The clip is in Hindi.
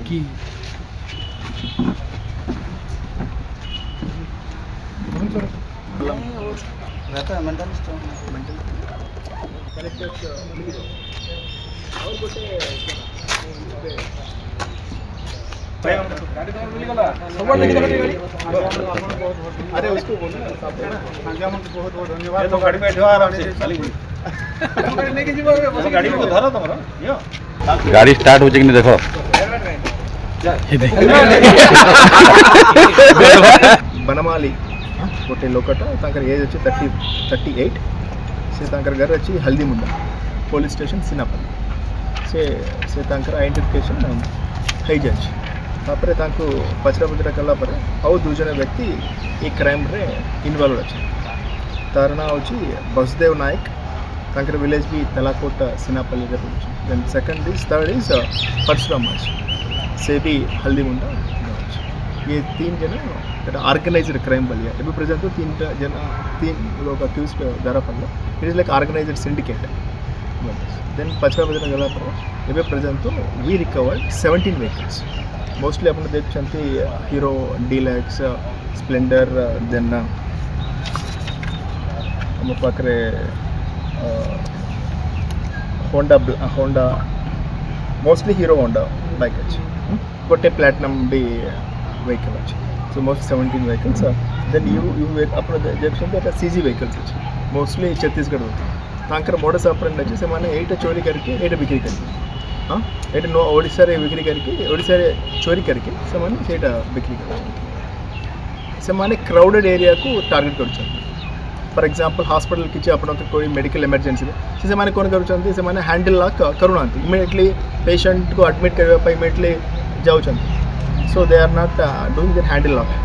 की रहता है मेंटल अरे उसको बोलो ना बहुत बहुत धन्यवाद। तो गाड़ी बैठो आराम से गाड़ी को धरो तुम गाड़ी स्टार्ट हो कि नहीं देखो बनमाली गोटे लोकटा तांकर एज अच्छी 38 से तांकर घर अच्छी हल्दीमुंडा पुलिस स्टेशन सिनापल्ली से तांकर आइडेंटिफिकेशन हो जाए तापर तांको पचरा पचरा कला पर आउ दु जन व्यक्ति ये क्राइम रे इन्वॉल्व अच्छे तार ना होची बसदेव नायक तांकर विलेज भी तलाकोट सिनापल्ली रे पड़छ then second is third is Parshuram से भी हल्दीमुंडा ये 3 जन ऑर्गेनाइज्ड क्राइम बलिया अभी प्रेजेंट तो 3 लोग अक्यूज्ड धरा पड़े it is like organised syndicate then पचरा पचरा गला पर एबे प्रेजेंट तो वी रिकवर्ड 17 व्हीकल्स मोस्टली अपन देखते हीरो डीलक्स स्प्लेंडर देन हम पाखे Honda mostly Hero Honda bike अच्छी गोटे प्लाटिनम भी व्हीकल अच्छी so most 17 vehicles then you अपन देखते सीजी व्हीकल्स अच्छी मोस्टली छत्तीसगढ़ होती मोडस ऑपरेंडी अच्छी से मैंने 8 चोरी करके 8 बिक्री करके हाँ ये नो ओडिशा रे बिक्री करके ओडिशा रे चोरी करके से बिक्री कर क्राउडेड एरिया को टार्गेट कर फॉर एग्जांपल हॉस्पिटल किसी अपन कोई मेडिकल इमरजेंसी से कौन कर हैंडल लॉक करूना इमिडिएटली पेशेंट को एडमिट करने इमिडिएटली जाऊँ so they are not doing their handle lock